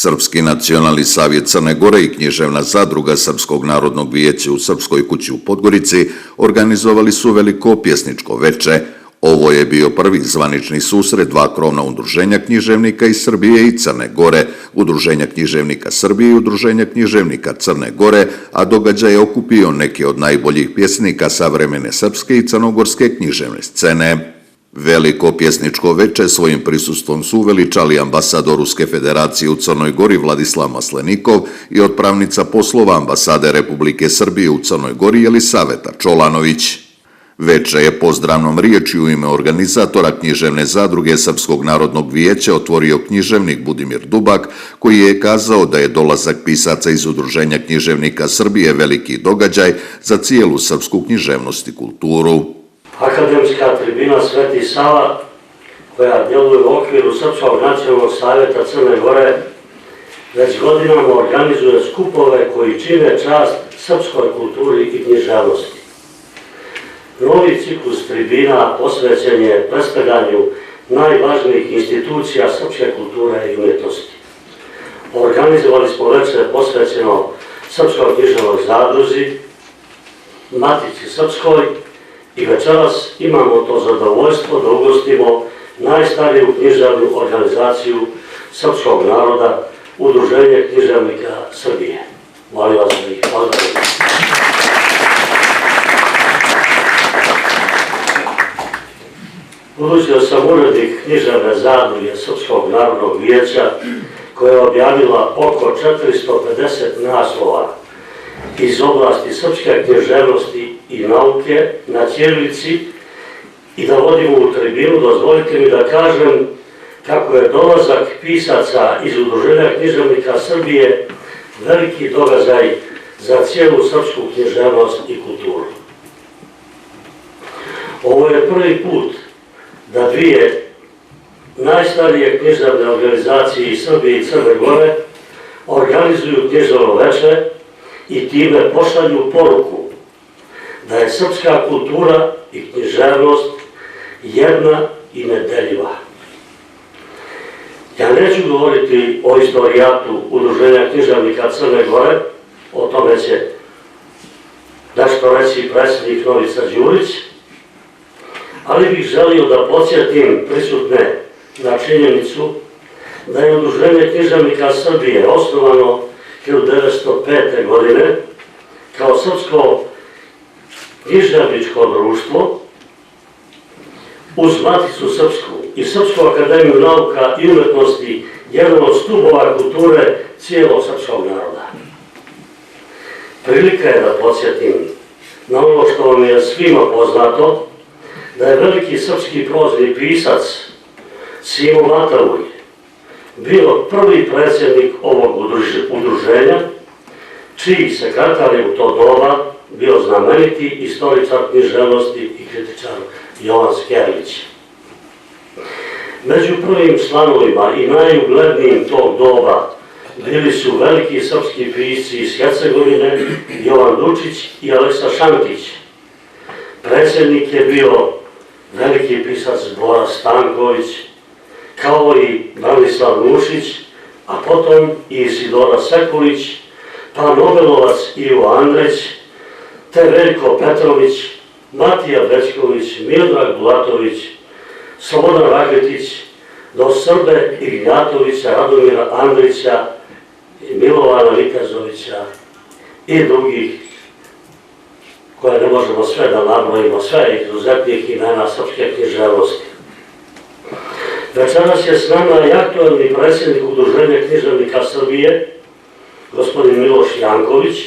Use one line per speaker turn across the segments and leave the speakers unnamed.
Srpski nacionalni savjet Crne Gore i književna zadruga Srpskog narodnog vijeća u Srpskoj kući u Podgorici organizovali su veliko pjesničko veče. Ovo je bio prvi zvanični susret dva krovna udruženja književnika iz Srbije i Crne Gore, Udruženja književnika Srbije i Udruženja književnika Crne Gore, a događaj je okupio neke od najboljih pjesnika savremene srpske i crnogorske književne scene. Veliko pjesničko veče svojim prisustvom su uveličali ambasador Ruske federacije u Crnoj Gori Vladislav Maslenikov i otpravnica poslova ambasade Republike Srbije u Crnoj Gori Jelisaveta Čolanović. Veče je pozdravnom riječju u ime organizatora književne zadruge Srpskog narodnog vijeća otvorio književnik Budimir Dubak, koji je kazao da je dolazak pisaca iz Udruženja književnika Srbije veliki događaj za cijelu srpsku književnost i kulturu.
Akademska tribina Sveti Sava, koja djeluje u okviru Srpskog nacionalnog savjeta Crne Gore, već godinama organizuje skupove koji čine čast srpskoj kulturi i književnosti. Novi ciklus tribina posvećen je predstavljanju najvažnijih institucija srpske kulture i umjetnosti. Organizovali smo večer posvećeno Srpskoj književnoj zadruzi, Matici Srpskoj, i večeras imamo to zadovoljstvo da ugostimo najstariju književnu organizaciju srpskog naroda, Udruženje književnika Srbije. Molim vas da ih pozdravimo. Budući da sam urednik književne zadruge Srpskog narodnog vijeća, koja je objavila oko 450 naslova iz oblasti srpske književnosti i nauke na ćirilici i da vodimo u tribinu, dozvolite mi da kažem kako je dolazak pisaca iz Udruženja književnika Srbije veliki događaj za cijelu srpsku književnost i kulturu. Ovo je prvi put da dvije najstarije književne organizacije iz Srbije i Crne Gore organizuju književno veče i time pošalju poruku da je srpska kultura i književnost jedna i nedeljiva. Ja neću govoriti o istorijatu Udruženja književnika Crne Gore, o tome će nešto reći predsjednik Novica Đurić, ali bih želio da podsjetim prisutne na činjenicu da je Udruženje književnika Srbije osnovano 1905. godine kao srpsko književničko društvo uz Maticu Srpsku i Srpsku akademiju nauka i umjetnosti, jedan od stubova kulture cijelog srpskog naroda. Prilika je da podsjetim na ono što vam je svima poznato, da je veliki srpski prozni pisac Simo Matavuj bio prvi predsjednik ovog udruženja, čiji sekretar je u to doba bio znameniti istoričar književnosti i kritičar Jovan Skerlić. Među prvim članovima i najuglednijim tog doba bili su veliki srpski pisci iz Hercegovine, Jovan Dučić i Aleksa Šantić. Predsjednik je bio veliki pisac Bora Stanković, kao i Branislav Nušić, a potom i Isidora Sekulić, pa Nobelovac Ivo Andreć, te Veljko Petrović, Matija Bečković, Miodrag Bulatović, Slobodan Raketić, do Srbe Ignjatovića, Radomira Andrića, Milovana Vikazovića i drugih, koje ne možemo sve da nabrojimo, sve izuzetnih imena srpske književnosti. Večeras je s nama i aktuelni predsjednik Udruženja književnika Srbije, gospodin Miloš Janković,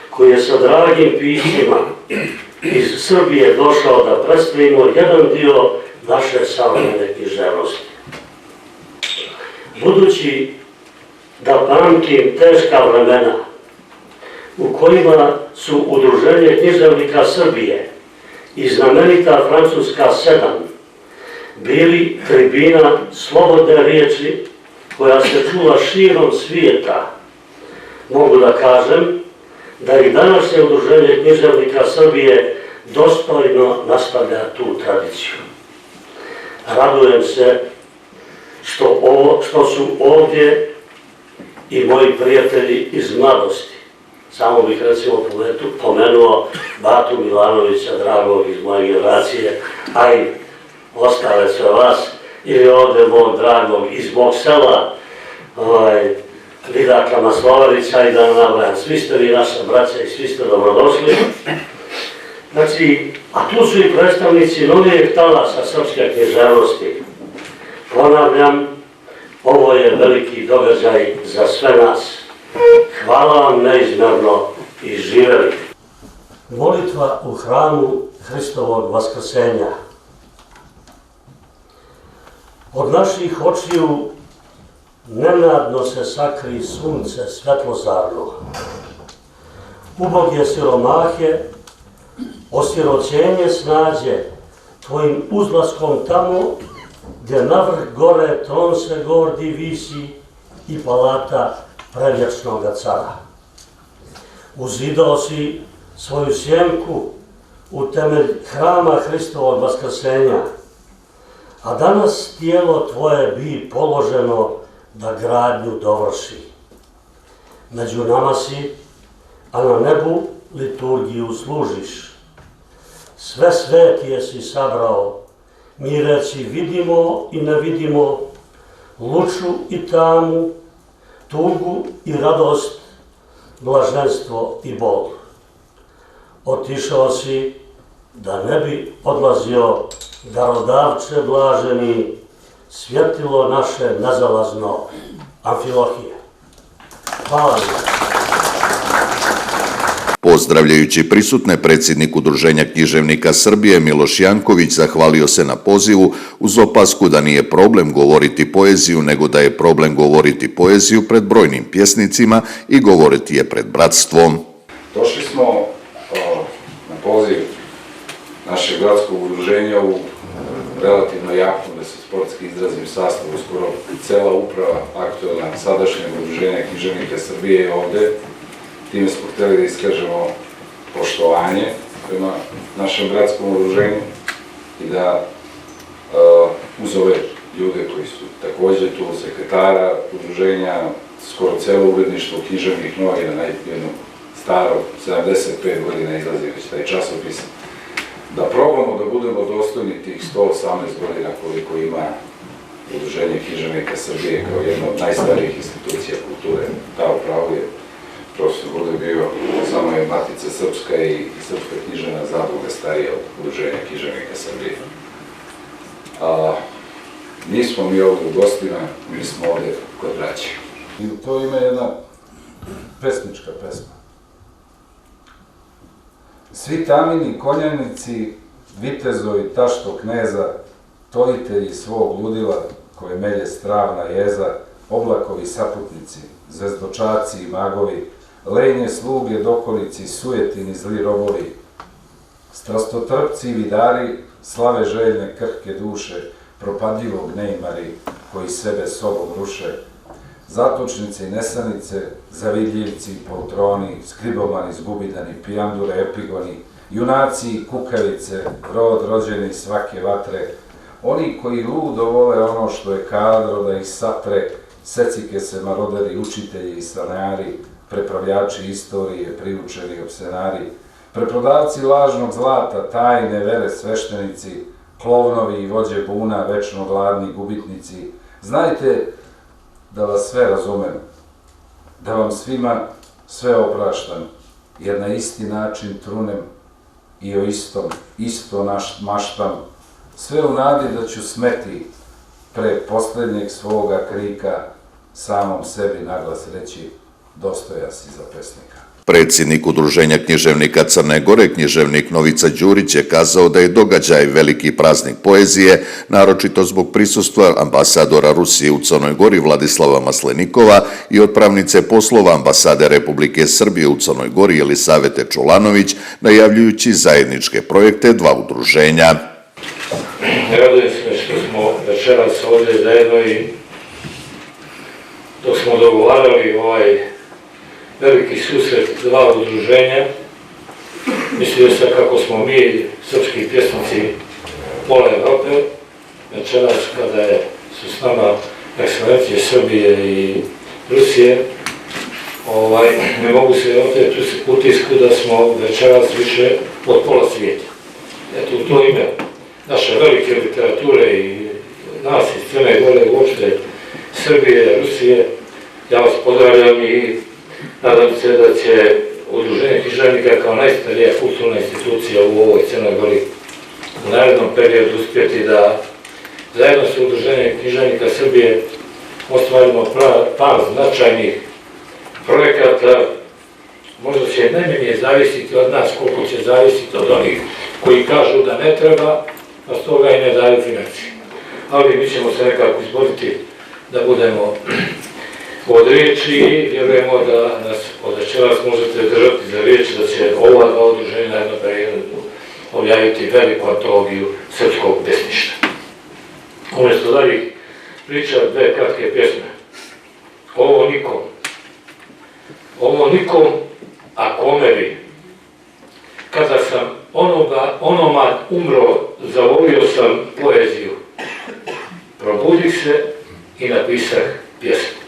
koji je sa dragim pismima iz Srbije došao da predstavimo jedan dio naše savremene književnosti. Budući da pamtim teška vremena u kojima su Udruženje književnika Srbije i znamenita Francuska 7 bili tribina slobodne riječi koja se čula širom svijeta, mogu da kažem da i današnje Udruženje književnika Srbije dostojno nastavlja tu tradiciju. Radujem se što su ovdje i moji prijatelji iz mladosti. Samo bih recimo pomenuo Batu Milanovića, dragog iz moje generacije, a i ostale sve vas, ili ovde mog dragog iz mog sela, Vidaka Maslovarića i da nabrajam. Svi ste vi naša braća i svi ste dobrodošli. Znači, a tu su i predstavnici novijeg talasa srpske književnosti. Ponavljam, ovo je veliki događaj za sve nas. Hvala vam neizmjerno i živeli. Molitva u hramu Hristovog vaskrsenja. Od naših očiju nenadno se sakri sunce svetlozarno. Uboge siromahe, osiroćenje snađe tvojim uzlaskom tamo gdje navrh gore tron se gordi visi i palata prevječnoga cara. Uzidao si svoju sjenku u temelj hrama Hristovog vaskrsenja, a danas tijelo tvoje bi položeno da gradnju dovrši. Među nama si, a na nebu liturgiju služiš. Sve svetije si sabrao, mi reci vidimo i ne vidimo, luču i tamu, tugu i radost, blaženstvo i bol. Otišao si da ne bi odlazio darodavče blaženi, svjetilo naše nezalazno, Amfilohije. Hvala vam.
Pozdravljajući prisutne, predsjednik Udruženja književnika Srbije Miloš Janković zahvalio se na pozivu uz opasku da nije problem govoriti poeziju, nego da je problem govoriti poeziju pred brojnim pjesnicima i govoriti je pred bratstvom.
Došli smo na poziv našeg gradskog udruženja u relativno jaku, da se sportski izrazim, sastavu, skoro cela uprava aktuelna sadašnjeg Udruženja književnika Srbije je ovde. Time smo hteli da iskažemo poštovanje prema našem gradskom udruženju i da uz ove ljude koji su takođe tu, sekretara udruženja, skoro celo uredništvo književnih novina, jedno staro, 75 godina izlazi već taj časopis, da probamo da budemo dostojni tih 118 godina koliko ima Udruženje književnika Srbije kao jedna od najstarijih institucija kulture. Ta upravo je profesor Bude bio, samo je Matica Srpska i Srpska književna zadruga starija od Udruženja književnika Srbije. Nismo mi ovde u gostima, mi smo ovde kod braće. I to ima jedna pesnička pesma. Svi tamini konjanici, vitezovi tašto kneza, tojitelji svog ludila koje melje stravna jeza, oblakovi saputnici, zvezdočaci i magovi, lenje sluge dokolici, sujetini zli robovi, strastotrpci i vidari, slave željne krhke duše, propadljivog neimari koji sebe sobom ruše, zatočnice i nesanice, zavidljivci i poltroni, skribomani, zgubidani, pijandure, epigoni, junaci i kukavice, rod rođeni svake vatre, oni koji ludo vole ono što je kadro da ih satre, secike se maroderi, učitelji i stanari, prepravljači istorije, priučeni opsenari, preprodavci lažnog zlata, tajne vere sveštenici, klovnovi i vođe buna, večno gladni gubitnici, znajte da vas sve razumem, da vam svima sve opraštam, jer na isti način trunem i o istom, isto maštam, sve u nadi da ću smeti pre posljednjeg svoga krika samom sebi naglas reći dostoja si za pesnika.
Predsjednik Udruženja književnika Crne Gore, književnik Novica Đurić, je kazao da je događaj veliki praznik poezije, naročito zbog prisustva ambasadora Rusije u Crnoj Gori Vladislava Maslenikova i otpravnice poslova ambasade Republike Srbije u Crnoj Gori Jelisavete Čolanović, najavljujući zajedničke projekte dva udruženja.
Radujem se što smo večeras ovdje zajedno i dok smo dogovarali ovaj veliki susret dva udruženja, mislio sam kako smo mi, srpski pjesnici pola Evrope, večeras kada su s nama ekscelencije Srbije i Rusije, ne mogu se oteti utisku da smo večeras više od pola svijeta. Eto, u to ime naše velike literature i nas iz Crne Gore, uopšte Srbije, Rusije, ja vas pozdravljam i nadam se da će Udruženje književnika kao najstarija kulturna institucija u ovoj Crnoj Gori u narednom periodu uspjeti da zajedno sa Udruženjem književnika Srbije ostvarimo par značajnih projekata. Možda će najmanje zavisiti od nas koliko će zavisiti od onih koji kažu da ne treba, a stoga i ne daju financije. Ali mi ćemo se nekako izboriti da budemo od riječi i vjerujemo da nas od večeras možete držati za riječ da će ova dva udruženja na jednom periodu objaviti veliku antologiju srpskog pesništva. Umjesto daljih priča dve kratke pjesme. Ovo nikom, a kome bi. Kada sam onomad umro, zavolio sam poeziju. Probudih se i napisah pjesmu.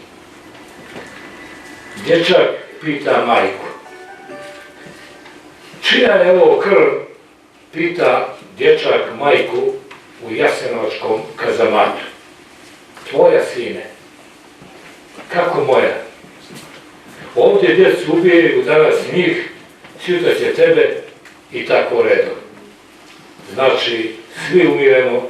Dječak pita majku. Čija je ovo krv? Pita dječak majku u jasenovačkom kazamatu. Tvoja, sine. Kako moja? Ovdje djecu ubijaju danas njih, sutra će tebe i tako redom. Znači, svi umiremo,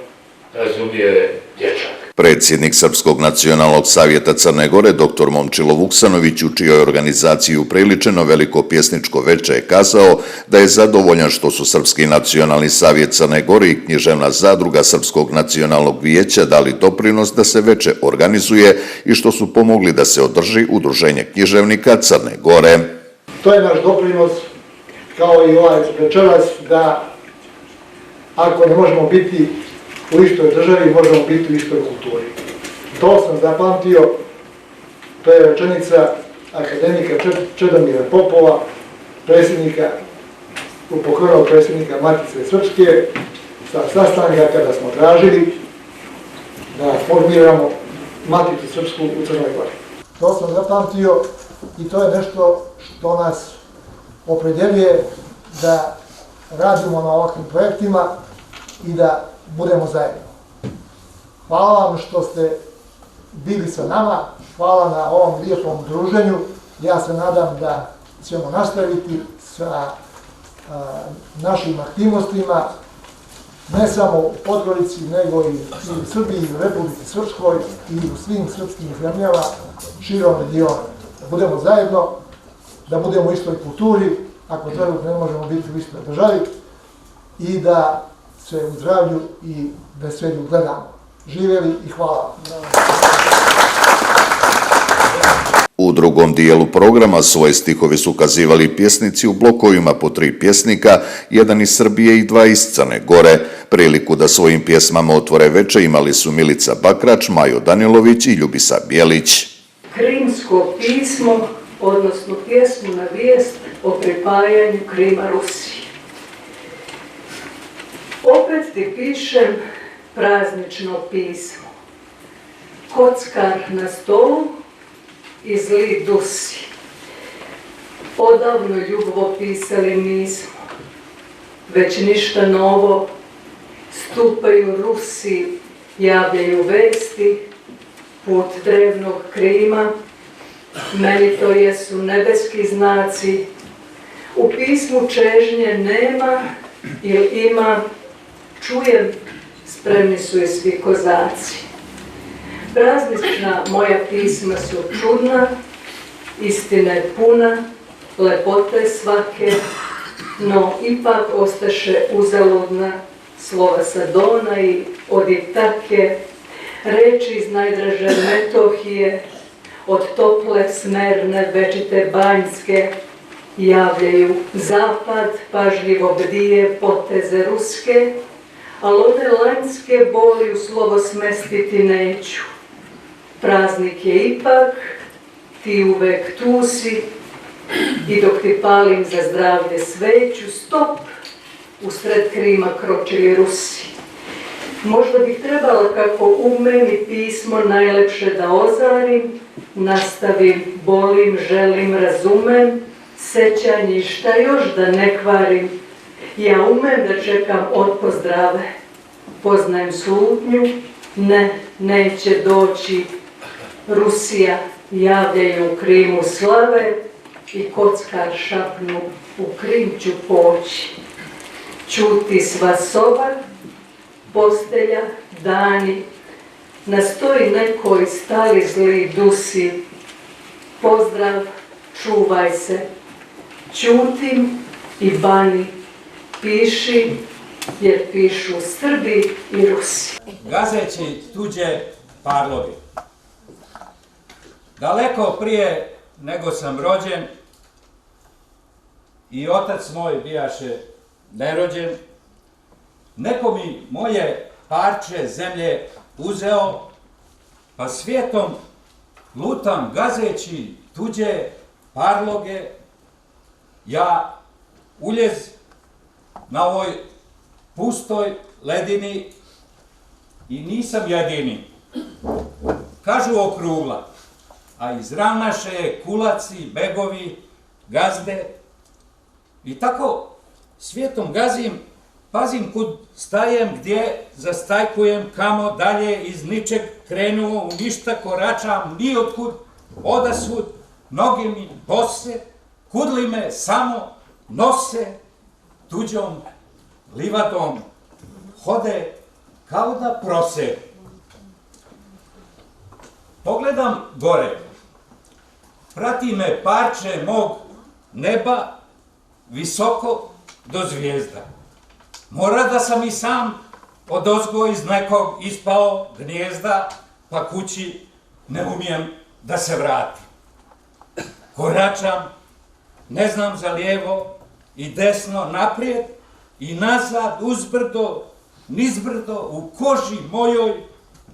razumije dječak.
Predsjednik Srpskog nacionalnog savjeta Crne Gore, dr. Momčilo Vuksanović, u čijoj organizaciji upriličeno veliko pjesničko veče, je kazao da je zadovoljan što su Srpski nacionalni savjet Crne Gore i književna zadruga Srpskog nacionalnog vijeća dali doprinos da se veče organizuje i što su pomogli da se održi Udruženje književnika Crne Gore.
To je naš doprinos, kao i ovaj večeras, da ako ne možemo biti u istoj državi, možemo biti u istoj kulturi. To sam zapamtio, to je rečenica akademika Čedomira Popova, pokojnog predsjednika Matice Srpske, sa sastanka kada smo tražili da formiramo Maticu Srpsku u Crnoj Gori. To sam zapamtio i to je nešto što nas opredjeljuje da radimo na ovakvim projektima i da budemo zajedno. Hvala vam što ste bili sa nama, hvala na ovom lijepom druženju. Ja se nadam da ćemo nastaviti sa našim aktivnostima, ne samo u Podgorici, nego i u Srbiji, i u Republici Srpskoj i u svim srpskim zemljama širom regiona. Da budemo zajedno, da budemo u istoj kulturi, ako trenutno ne možemo biti u istoj državi, i da se u zdravlju i veselju gledamo. Živjeli i hvala.
U drugom dijelu programa svoje stihove su ukazivali pjesnici u blokovima po 3 pjesnika, jedan iz Srbije i 2 iz Crne Gore. Priliku da svojim pjesmama otvore veče imali su Milica Bakrač, Majo Danilović i Ljubisa Bjelić.
Krimsko pismo, odnosno pjesmu na vijest o pripajanju Krima Rusiji. Opet ti pišem praznično pismo. Kockar na stolu i zli dusi. Odavno ljubovo pisali nismo, već ništa novo. Stupaju Rusi, javljaju vesti, put drevnog Krima. Meni to jesu nebeski znaci. U pismu čežnje nema ili ima, čujem, spremni su i svi kozaci. Praznična moja pisma su čudna, istine puna, lepote svake, no ipak ostaše uzaludna slova sa Dona i od Itake, reči iz najdraže Metohije, od tople, smerne, večite Banjske, javljaju zapad, pažljivo bdije poteze ruske, ali one lanjske boli u slovo smestiti neću. Praznik je ipak, ti uvek tu si, i dok ti palim za zdravlje sveću, stop, usred Krima kročili Rusi. Možda bih trebala kako u meni pismo najlepše da ozarim, nastavim, bolim, želim, razumem, sećanje i šta još da ne kvarim. Ja umem da čekam od pozdrave, poznajem slutnju, ne, neće doći. Rusija javljaju u Krimu slave i kockar šapnu u Krim ću poći. Čuti sva soba, postelja, dani, nastoji nekoj stali zli dusi. Pozdrav, čuvaj se, ćutim i bani, piši, jer pišu Srbi i Rusi.
Gazeći tuđe parlovi. Daleko prije nego sam rođen i otac moj bijaše nerođen, neko mi moje parče zemlje uzeo, pa svijetom lutam gazeći tuđe parloge, ja uljez na ovoj pustoj ledini i nisam jedini. Kažu okrugla, a izravnaše kulaci, begovi, gazde i tako svijetom gazim, pazim kud stajem, gdje zastajkujem, kamo dalje iz ničeg krenuo, u ništa koračam, ni otkud, odasvud, noge mi bose, kud li me samo nose, tuđom livadom hode kao da prose. Pogledam gore, prati me parče mog neba visoko do zvijezda. Mora da sam i sam odozgo iz nekog ispao gnijezda, pa kući ne umijem da se vratim. Koračam, ne znam za lijevo i desno, naprijed i nazad, uzbrdo, nizbrdo, u koži mojoj,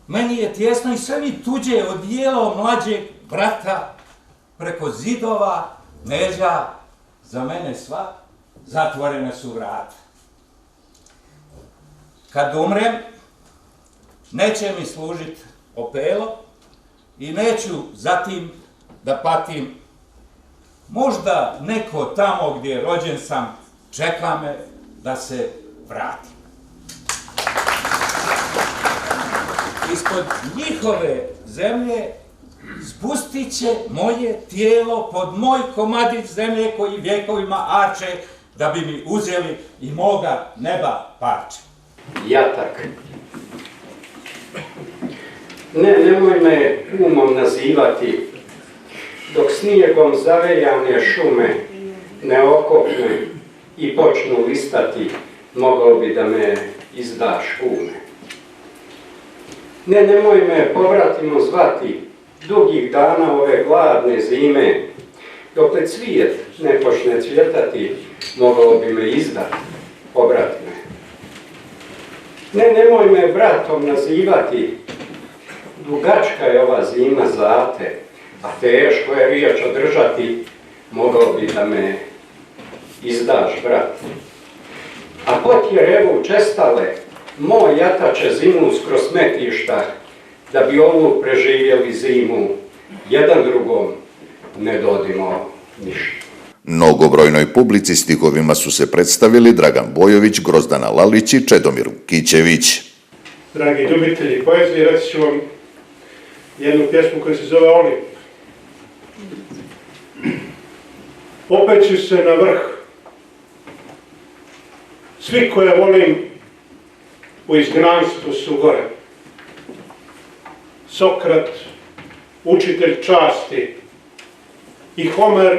meni je tjesno i sve mi tuđe odijelo mlađeg brata, preko zidova, međa, za mene sva zatvorene su vrata. Kad umrem, neće mi služit opelo i neću zatim da patim. Možda neko tamo gdje rođen sam čeka me da se vratim. Ispod njihove zemlje spustit će moje tijelo pod moj komadić zemlje koji vjekovima arče da bi mi uzeli i moga neba parče.
Jatak. Nemoj me umom nazivati, dok snijegom zavejane šume ne okopne i počnu listati, mogao bi da me izdaš kume. Nemoj me povratimo zvati, dugih dana ove gladne zime, dokle cvijet ne počne cvjetati, mogao bi me izdati, obrat me. Nemoj me bratom nazivati, dugačka je ova zima za te, a teško je riječ održati, mogao bi da me izdaš, brat. A potjerevu čestale, moj jatače zimu skroz smetišta, da bi ovu preživjeli zimu, jedan drugom ne dodimo ništa.
Mnogobrojnoj publici stihovima su se predstavili Dragan Bojović, Grozdana Lalić i Čedomir Kićević.
Dragi ljubitelji poezije, reći ću vam jednu pjesmu koja se zove Olimp. Popeću se na vrh. Svi koje volim u izgnanstvu su gore. Sokrat, učitelj časti, i Homer,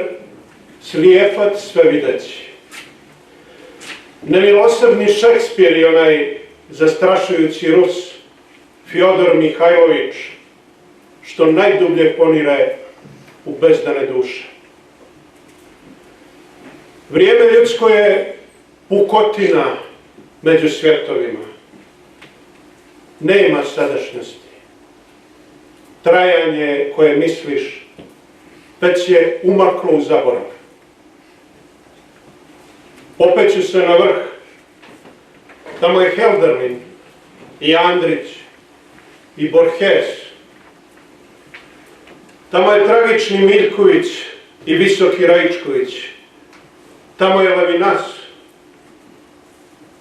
slijepac sve videći. Nemilosrdni Šekspir i onaj zastrašujući Rus, Fjodor Mihajlović, što najdublje ponire u bezdane duše. Vrijeme ljudsko je pukotina među svjetovima. Nema sadašnjosti. Trajanje koje misliš već je umaklo u zaborav. Popeću se na vrh. Tamo je Helderlin, i Andrić, i Borges. Tamo je tragični Mirković i visoki Raičković. Tamo je Levinas.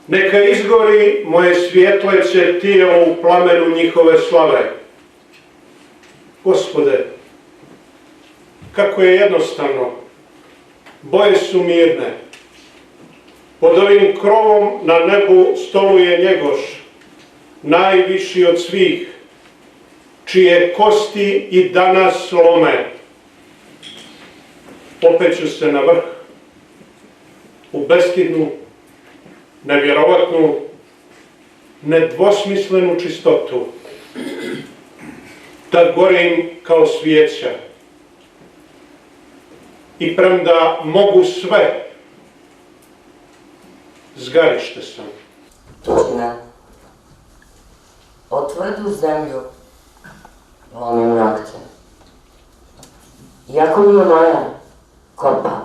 Neka izgori moje svjetleće tijelo u plamenu njihove slave. Gospode, kako je jednostavno, boje su mirne. Pod ovim krovom na nebu stoluje Njegoš, najviši od svih, čije kosti i danas lome. Popeću se na vrh, u bestidnu, nevjerovatnu, nedvosmislenu čistotu. Tad gorim kao svijeća. I premda mogu sve, zgarište sam.
Tužna, o tvrdu zemlju lomim nokćem. Iako mi moja kopa,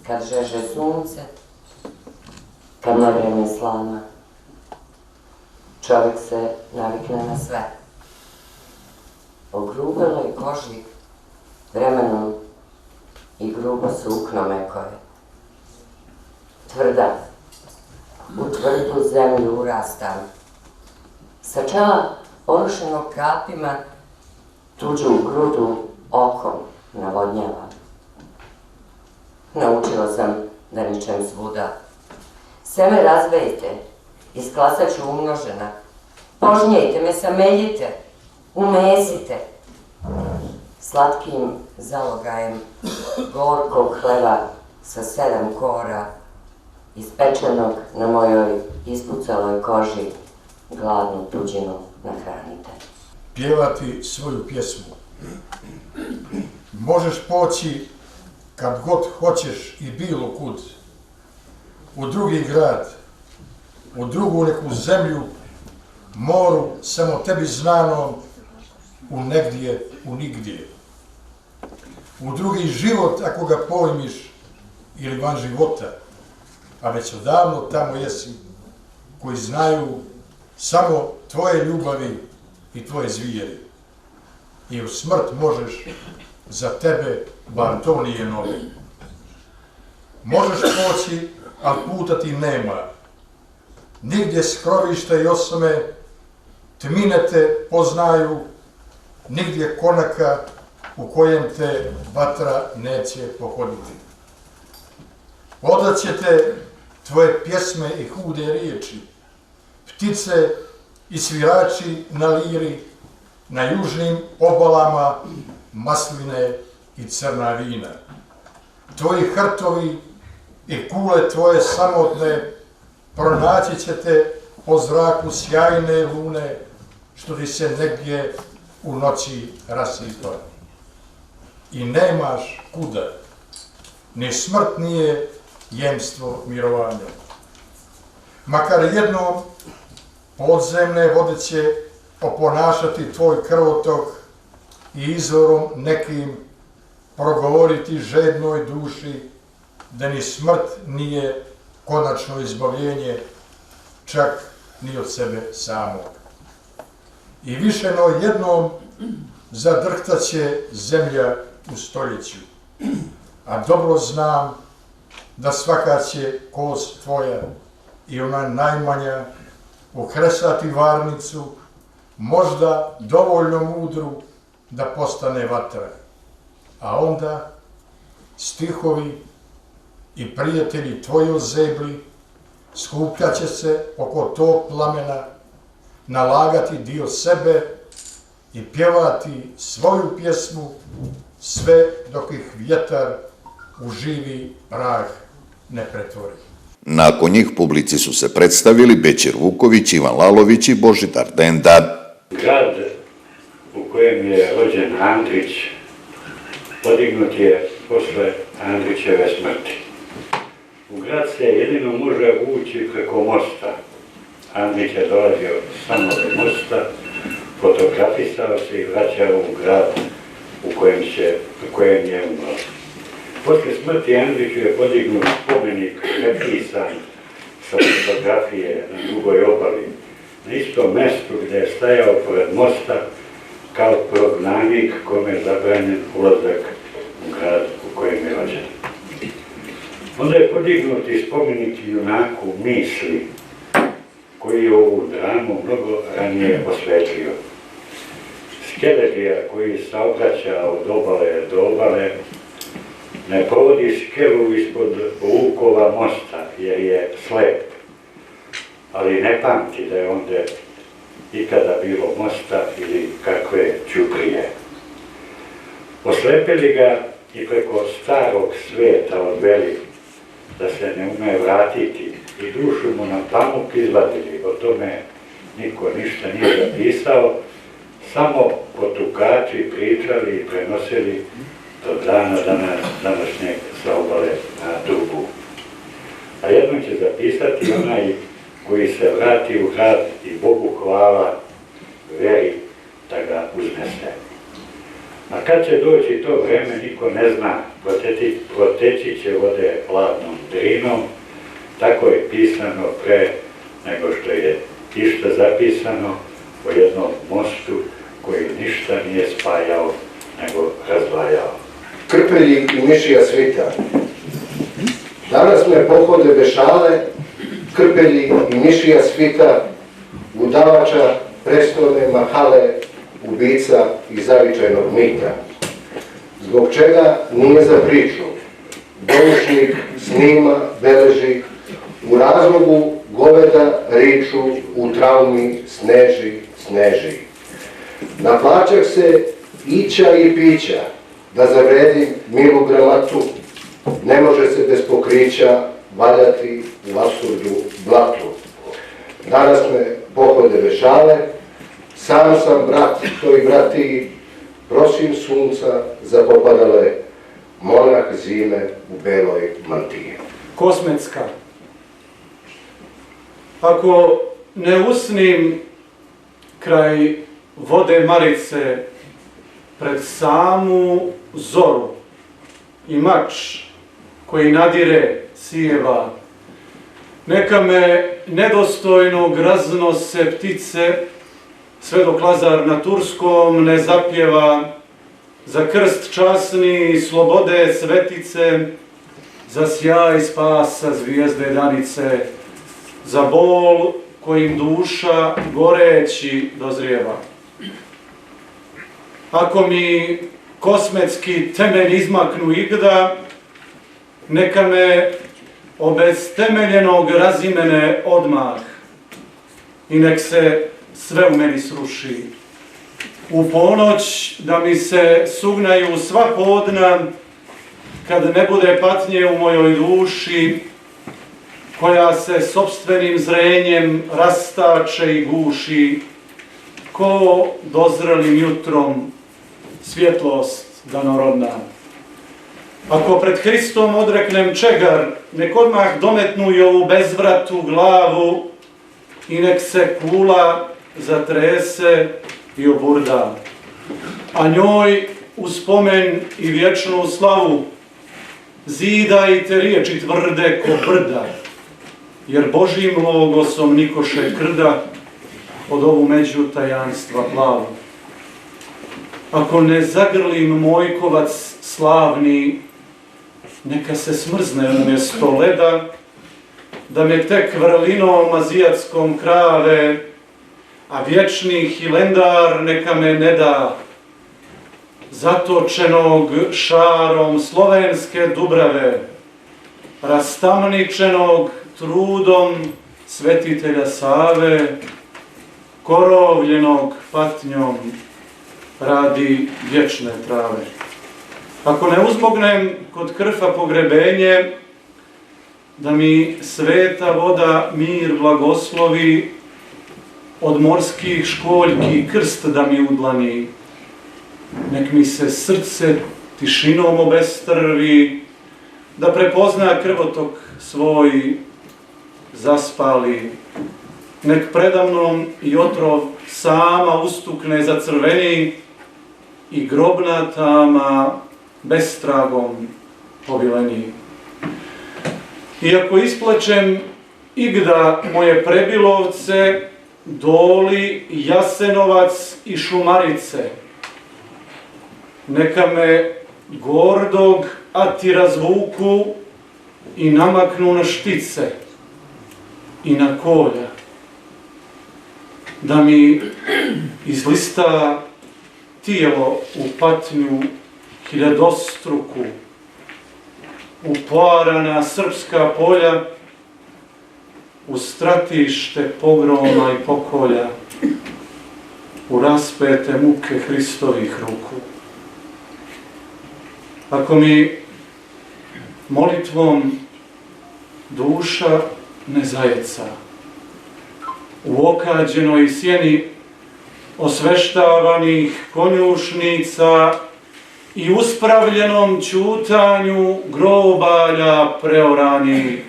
kad žeže sunce, kad na vreme slama, čovjek se navikne na sve. O grubeloj koži vremenom i grubo sukno mekoje. Tvrda, u tvrdu zemlju urastam. Sa čela orušenog kapima tuđu grudu okom navodnjavam. Naučila sam da ničem svuda. Seme razvejte, isklasat ću umnožena. Požnjejte me, sameljite, umesite. Slatkim zalogajem gorkog hleba sa 7 kora, ispečenog na mojoj ispucaloj koži, gladnu tuđinu nahranite.
Pjevati svoju pjesmu. Možeš poći kad god hoćeš i bilo kud, u drugi grad, u drugu neku zemlju, moru samo tebi znanom, u negdje, u nigdje. U drugi život ako ga pojmiš ili van života, a već odavno tamo jesi, koji znaju samo tvoje ljubavi i tvoje zvijeri. I u smrt možeš za tebe, bar to nije novi. Možeš poći, ali puta ti nema. Nigdje skrovište i osame, tmine te poznaju, nigdje konaka u kojem te vatra neće pohoditi. Odat će te tvoje pjesme i hude riječi, ptice i svirači na liri, na južnim obalama masline i crna vina. Tvoji hrtovi i kule tvoje samotne pronaći ćete po zraku sjajne lune, što ti se negdje u noći rasipa. I nemaš kuda, ni smrt nije jemstvo mirovanja. Makar jednom podzemne vode će oponašati tvoj krvotok i izvorom nekim progovoriti žednoj duši da ni smrt nije konačno izbavljenje, čak ni od sebe samog. I više no jednom zadrhtaće zemlja u stoljeću, a dobro znam da svaka će kost tvoja i ona najmanja ukresati varnicu, možda dovoljno mudru da postane vatra. A onda stihovi i prijatelji tvoji ozebli skupljat će se oko tog plamena, nalagati dio sebe i pjevati svoju pjesmu sve dok ih vjetar u živi prah ne pretvori.
Nakon njih publici su se predstavili Bećir Vuković, Ivan Lalović i Božidar Dendar.
Grad u kojem je rođen Andrić podignut je posle Andrićeve smrti. U grad se jedino može ući preko mosta. Andrić je dolazio samo do mosta, fotografisao se i vraćao u grad u kojem je umro. Posle smrti Andriću je podignut spomenik nepisan sa fotografije na drugoj obali na istom mjestu gdje je stajao pored mosta kao prognanik kome je zabranjen ulazak u grad u kojem je rođen. Onda je podignut i spomenik junaku Misli, koji je ovu dramu mnogo ranije osvetlio. Skelegija koji saobraća od obale do obale ne provodi skelu ispod Vukova mosta jer je slep, ali ne pamti da je onda ikada bilo mosta ili kakve ćuprije. Oslepili ga i preko starog sveta odveli da se ne ume vratiti i dušu mu na pamuk izvadili, o tome niko ništa nije zapisao, samo potukači pričali i prenosili do dana današnjeg sa obale na drugu. A jednom će zapisati onaj koji se vrati u grad i Bogu hvala, veri da ga uznese. A kad će doći to vreme, niko ne zna, proteći će vode hladnom drinom, tako je pisano pre nego što je išta zapisano o jednom mostu koji ništa nije spajao, nego razdvajao.
Krpelji i mišija svita. Danas me pohode bešale, krpelji i mišija svita, udavača, prestolne mahale, ubica i zavičajnog mita. Zbog čega nije za priču, doušnik snima, beleži, u razlogu goveda riču, u traumi sneži. Na plaćak se ića i pića, da zavredim milu gramatu, ne može se bez pokrića valjati u apsurdu blatu. Danas me pohode vešale, sam sam brat toj bratiji, prosim sunca za popadale, monah zime u beloj mantiji.
Kosmetska. Ako ne usnim kraj vode Marice pred samu zoru i mač koji nadire cijeva, neka me nedostojno graznose ptice sve dok Lazar na turskom ne zapjeva za krst časni i slobode svetice, za sjaj spasa zvijezde danice, za bol kojim duša goreći dozrijeva. Ako mi kosmetski temelj izmaknu igda, neka me obeztemeljenog razimene odmah i nek se sve u meni sruši. U ponoć da mi se sugnaju sva podna, kad ne bude patnje u mojoj duši, koja se sopstvenim zrenjem rastače i guši, ko dozrelim jutrom svjetlost danorodna. Ako pred Hristom odreknem čegar, nek odmah dometnu i ovu bezvratu glavu i nek se kula zatrese i oburda, a njoj u spomen i vječnu slavu zidajte riječi tvrde ko brda, jer Božjim logosom nikoše krda od ovu među tajanstva plavu. Ako ne zagrlim moj kovac slavni, neka se smrzne umjesto leda, da me tek vrlinom azijatskom krave, a vječni hilendar neka me ne da, zatočenog šarom slovenske Dubrave, rastamničenog trudom svetitelja Save, korovljenog patnjom radi vječne trave. Ako ne uzmognem kod krfa pogrebenje, da mi sveta voda mir blagoslovi, od morskih školjki krst da mi udlani, nek mi se srce tišinom obestrvi, da prepozna krvotok svoj zaspali, nek predamnom i otrov sama ustukne zacrveni i grobna tama bestragom povileni. I ako isplačem igda moje prebilovce,
Doli, Jasenovac i Šumarice, neka me gordog ati razvuku i namaknu na štice i na kolja, da mi izlista tijelo u patnju hiljadostruku, u poarana srpska polja, u stratište pogroma i pokolja, u raspete muke Hristovih ruku. Ako mi molitvom duša ne zajeca, u okađenoj sjeni osveštavanih konjušnica i uspravljenom ćutanju grobalja preoranih,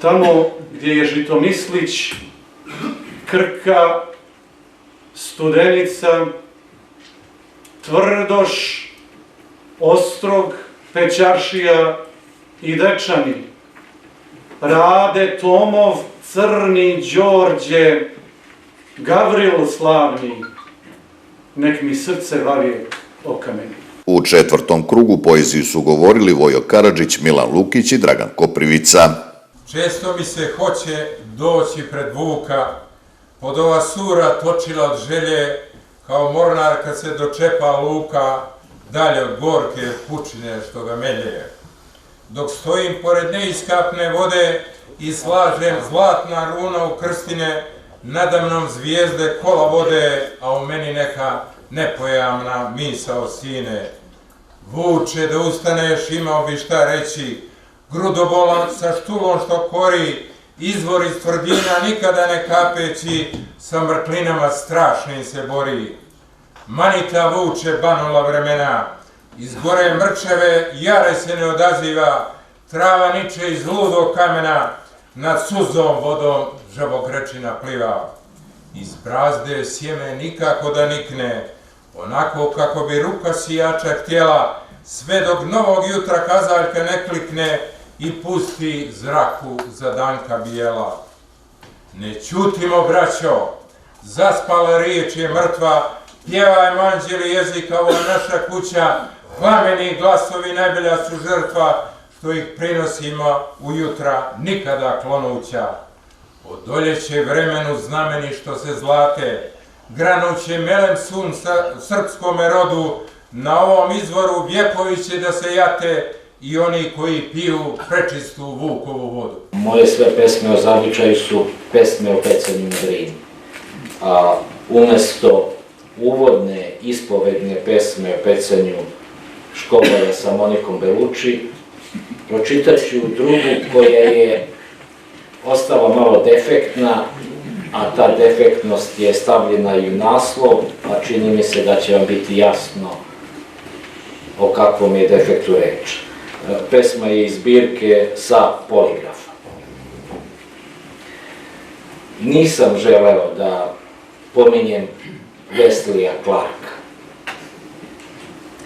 tamo gdje je Žitomislić, Krka, Studenica, Tvrdoš, Ostrog, Pećaršija i Dečani, Rade, Tomov, Crni, Đorđe, Gavril slavni, nek mi srce vavijek okameni.
U četvrtom krugu poeziju su govorili Vojo Karadžić, Milan Lukić i Dragan Koprivica.
Često mi se hoće doći pred Vuka, pod ova sura točila od želje, kao mornar kad se dočepa luka, dalje od gorke pučine što ga melje. Dok stojim pored neiskapne vode i slažem zlatna runa u krstine, nadamnom zvijezde kola vode, a u meni neka nepojamna misao sine. Vuče, da ustaneš, imao bi šta reći, grudobolan sa štulom što kori, izvor iz tvrdina nikada ne kapeći, sa mrklinama strašnim se bori. Manita vuče banula vremena, iz gore mrčeve jare se ne odaziva, trava niče iz ludog kamena, nad suzom vodom žabokrečina pliva. Iz brazde sjeme nikako da nikne, onako kako bi ruka sijača htjela, sve dok novog jutra kazaljka ne klikne i pusti zraku za danka bijela. Ne ćutimo, braćo, zaspala riječ je mrtva, pjevajmo anđeli jezika, ovo je naša kuća, plameni glasovi najbolja su žrtva, što ih prinosimo ujutra nikada klonuća. Odoljeće vremenu znameni što se zlate, granuće melem sunca srpskome rodu, na ovom izvoru vjekovi će da se jate i oni koji piju prečistu Vukovu vodu.
Moje sve pesme o zavičaju su pesme o pecanju na Drini. A umjesto uvodne ispovedne pesme o pecanju Škobara sa Monikom Beluči, pročitat ću drugu koja je ostala malo defektna, a ta defektnost je stavljena i u naslov, a čini mi se da će vam biti jasno o kakvom je defektu reč. Pesma je iz zbirke Sa poligrafa. Nisam želeo da pominjem Weslija Clarka,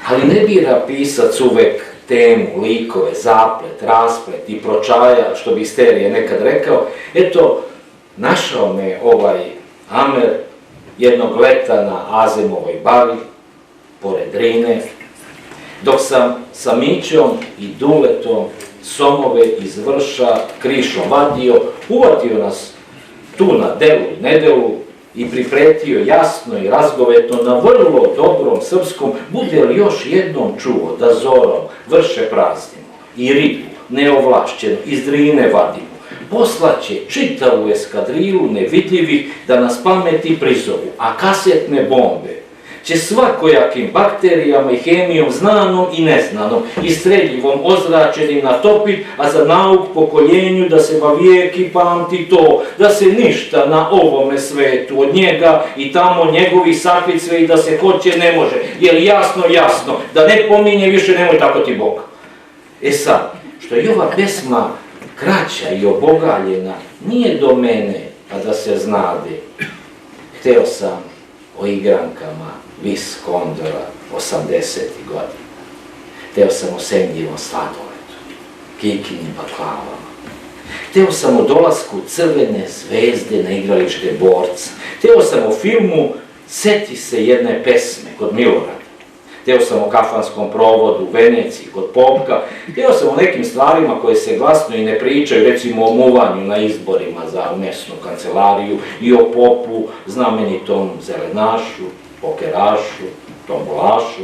ali ne bira pisac uvek temu, likove, zaplet, rasplet i pročaja, što bi Sterije nekad rekao. Eto, našao me ovaj Amer jednog leta na Azimovoj bari, pored Drine, dok sam sa Mićom i Duletom somove iz Vrša krišom vadio, uvatio nas tu na delu i nedelu i pripretio jasno i razgovetno na vrlo dobrom srpskom, bude li još jednom čuo da zorom Vrše praznimo i ribu neovlašćeno iz Drine vadimo, poslaće čitavu eskadrilu nevidljivih da nas pameti prizovu, a kasetne bombe će svakojakim bakterijama i hemijom znanom i neznanom i streljivom ozračenim natopit, a za nauk pokoljenju da se vavijeki pamti to, da se ništa na ovome svetu od njega i tamo njegovi sakriti sve i da se hoće ne može. Je li jasno? Jasno. Da ne pominje više, nemoj tako ti Bog. E sad, što je ova pesma kraća i obogaljena, nije do mene, pa da se znade. Hteo sam o igrankama Vis Kondora 80. godina. Hteo sam o senljivom sladoletu, kikinim baklavama, Hteo sam o dolasku Crvene zvezde na igralište Borca. Hteo sam o filmu Seti se jedne pesme kod Milorada. Hteo sam o kafanskom provodu u Veneciji kod Popka. Hteo sam o nekim stvarima koje se glasno i ne pričaju, recimo o muvanju na izborima za mesnu kancelariju i o Popu, znamenitom zelenašu, pokerašu, tombolašu.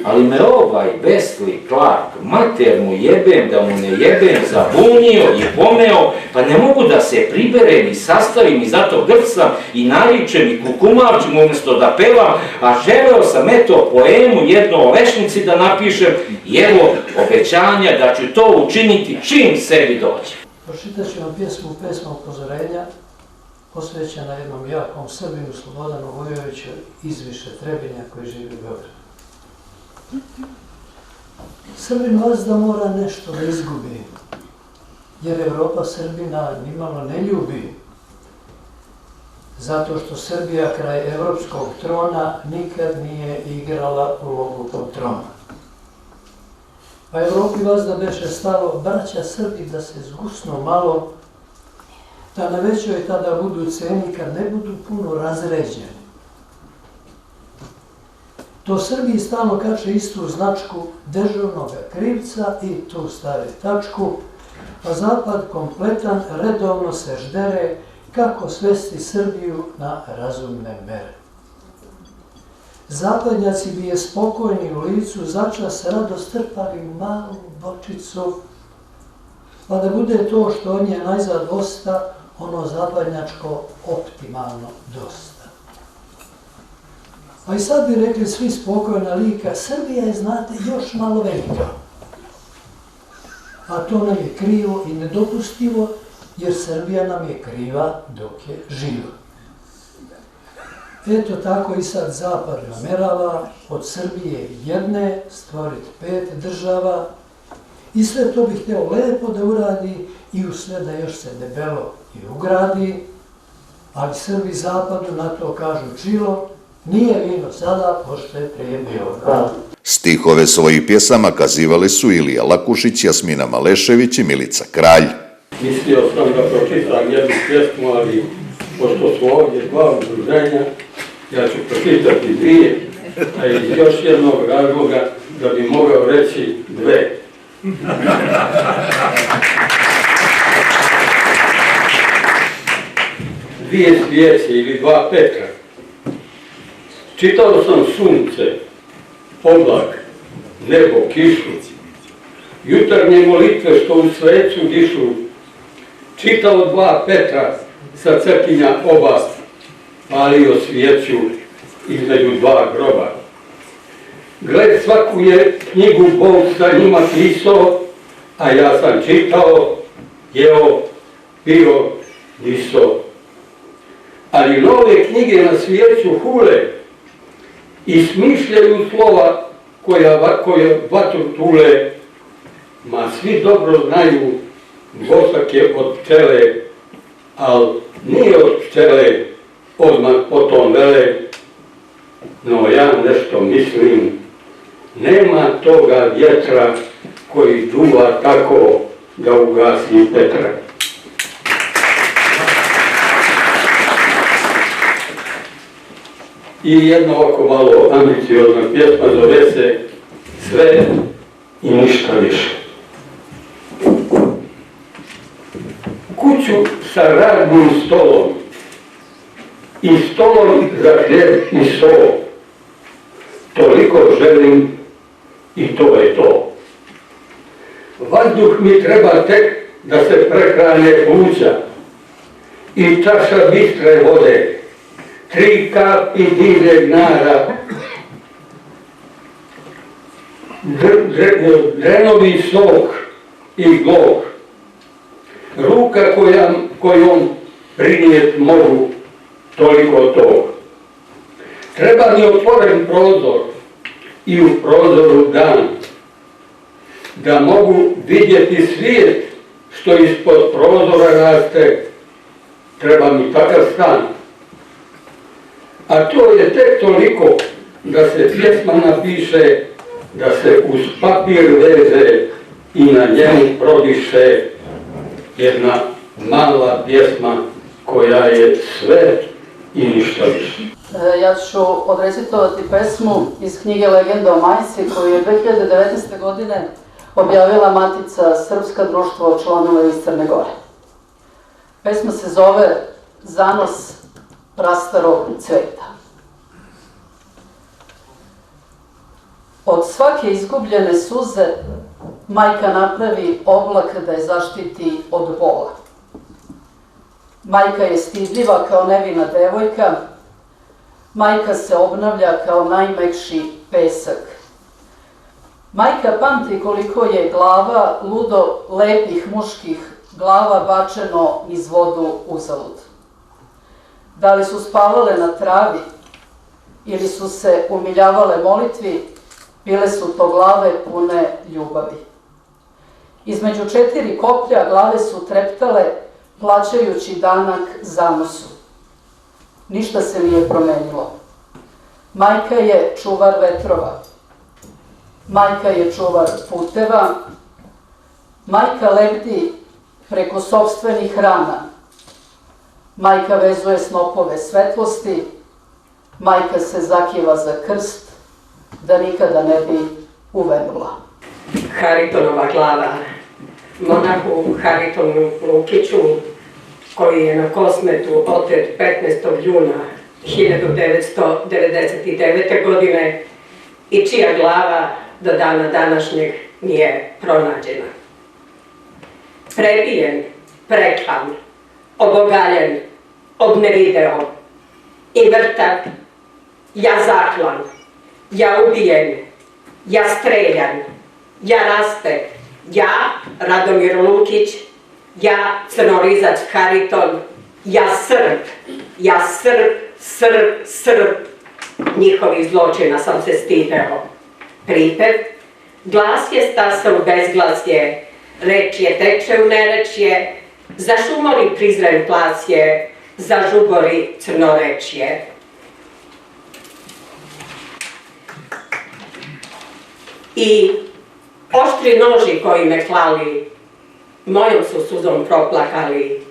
Ali me ovaj Wesley Clark, mater mu jebem da mu ne jebem, zabunio i pomeo, pa ne mogu da se priberem i sastavim i zato grcam i naričem i kukumavčim umjesto da pevam, a želeo sam eto poemu jedno o lešnici da napišem i evo obećanja da ću to učiniti čim sebi dođe.
Pročitat ću vam pesma upozorenja, posvećena jednom jakom Srbinu Slobodanu Vojoviću iz Više Trebinja koji živi u Beogradu. Srbin vazda mora nešto da izgubi, jer Evropa Srbina nimalo ne ljubi, zato što Srbija kraj evropskog trona nikad nije igrala ulogu poltrona. Pa Evropi vazda beše stalo, braća Srbi da se zgusno malo, da na većoj tada budu ceni kad ne budu puno razređeni. To Srbiji stalno kače istu značku dežurnoga krivca i tu stave tačku, a Zapad kompletan redovno se ždere kako svesti Srbiju na razumne mere. Zapadnjaci bi je spokojni u licu začas rado strpali u malu bočicu, pa da bude to što od nje najzad osta, ono zapadnjačko optimalno dosta. A i sad bi rekli svi spokojna lika, Srbija je, znate, još malo velika. A to nam je krivo i nedopustivo, jer Srbija nam je kriva dok je živa. Eto tako i sad Zapad namerava od Srbije jedne stvoriti 5 država i sve to bi hteo lepo da uradi i u sve da još se debelo i ugradi, ali Srbi Zapadu na to kažu čilo, nije vino sada, pošto je prije bilo.
Stihove svojih pjesama kazivali su Ilija Lakušić, Jasmina Malešević i Milica Kralj.
Mislio sam da pročitam jednu pjesmu, ali pošto su ovdje dva udruženja, ja ću pročitati dvije, a iz još jednog razloga da bi mogao reći dve. Dvije svijeće ili dva Petra. Čitao sam sunce, oblak, nebo, kišu, jutarnje molitve što u svecu dišu, čitao dva Petra sa Cetinja oba, palio svijeću između dva groba. Gled, svaku je knjigu Bog sa njima pisao, a ja sam čitao, jeo, pio, niso. Ali nove knjige na svijeću hule i smišljaju slova koja vatru tule, ma svi dobro znaju, Bosak je od pčele, al nije od pčele, odmah potom vele, no ja nešto mislim, nema toga vjetra koji duva tako da ugasi Petra. I jedno ovako malo ambiciozna pjesma zove se Sve i ništa više. Kuću sa radnim stolom i stolom za hljeb i sol, toliko želim i to je to. Vazduh mi treba tek da se prehrane pluća i čaša bistre vode, 3 kapi divljeg nara, drenovi sok i glog, ruka kojom prinijet mogu toliko tog. Treba mi otvoren prozor i u prozoru dan, da mogu vidjeti svijet što ispod prozora raste. Treba mi takav stan. A to je tek toliko da se pjesma napiše, da se uz papir veze i na njemu prodiše, jedna mala pjesma koja je sve i ništa više.
Ja ću odrecitovati pesmu iz knjige Legenda o majci koju je 2019. godine objavila Matica Srpska društvo članova iz Crne Gore. Pesma se zove Zanos prastarog cveta. Od svake izgubljene suze majka napravi oblak da je zaštiti od bola. Majka je stidljiva kao nevina devojka, majka se obnavlja kao najmekši pesak. Majka pamti koliko je glava ludo lepih muških glava bačeno iz vodu uzalud. Da li su spavale na travi ili su se umiljavale molitvi, bile su to glave pune ljubavi. Između 4 koplja glave su treptale, plaćajući danak zanosu. Ništa se nije promenilo. Majka je čuvar vetrova. Majka je čuvar puteva. Majka lebdi preko sopstvenih rana. Majka vezuje snopove svetlosti. Majka se zakiva za krst, da nikada ne bi uvenula.
Haritonova glava, monahu Haritonu Lukiću, koji je na Kosmetu otet 15. juna 1999. godine i čija glava do dana današnjeg nije pronađena. Prebijen, preklan, obogaljen, obnevideo i vrtav, ja zaklan, ja ubijen, ja streljan, ja raspet, ja Radomir Lukić, ja crnorizac Hariton, ja Srb, Srb, njihovih zločina sam se stideo. Pripev, glas je stasa u bezglasje, reč je teče u nerečje, zašumori prizren plasje, zažubori crnorečje. I oštri noži koji me klali, mojom su suzom proplakali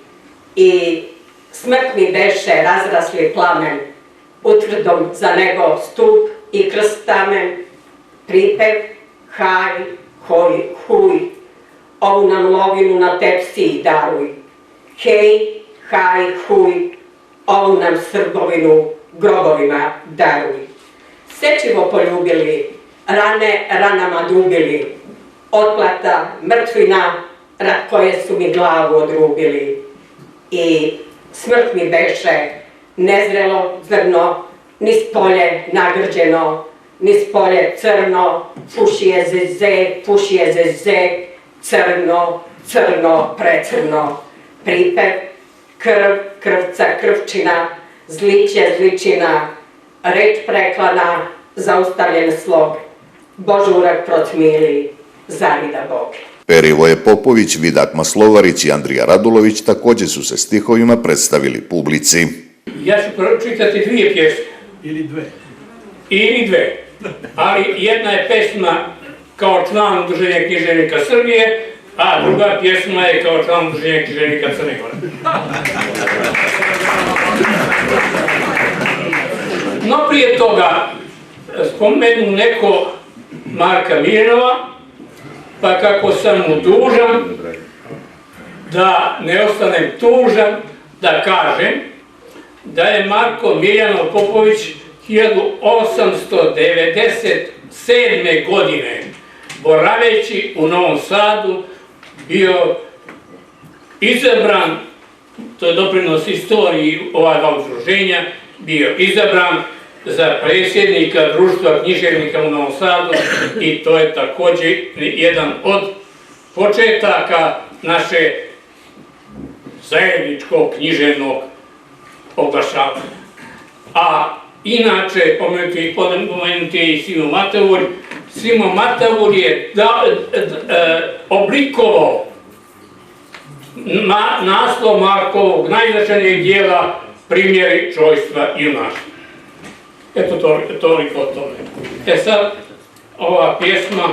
i smrt mi beše razrasli plamen, utvrdom za nego stup i krst tamen. Pripev, haj, hoj, huj, ovu nam lovinu na tepsiji daruj. Hej, haj, huj, ovu nam srbovinu grobovima daruj. Sečivo poljubili, rane ranama dubili, otplata mrtvina rad koje su mi glavu odrubili. I smrt mi beše nezrelo zrno, niz polje nagrđeno, niz polje crno, fuši je zeze, crno, crno, precrno. Pripev, krv, krvca, krvčina, zliće, zličina, reč preklana, zaustavljen slog, božurak procmili, zavida Bog.
Perivoje Popović, Vidak Maslovarić i Andrija Radulović također su se stihovima predstavili publici.
Ja ću pročitati 2 pjesme. Ili dve. Ali jedna je pesma kao član Udruženja književnika Srbije, a druga pjesma je kao član Udruženja književnika Crne Gore. No prije toga spomenu neko Marka Miljanova, pa kako sam mu dužan, da ne ostanem tužan, da kažem da je Marko Miljanov Popović 1897. godine, boraveći u Novom Sadu, bio izabran, to je doprinos istoriji ova dva udruženja, bio izabran za predsjednika Društva književnika u Novom Sadu i to je također jedan od početaka naše zajedničkog književnog oglašavanja. A inače, pomenuti je i Simo Matavulj. Simo Matavulj je oblikovao naslov Markovog najznačajnijeg dijela Primjeri čojstva i junaštva. Eto toliko o tome. Sad ova pjesma,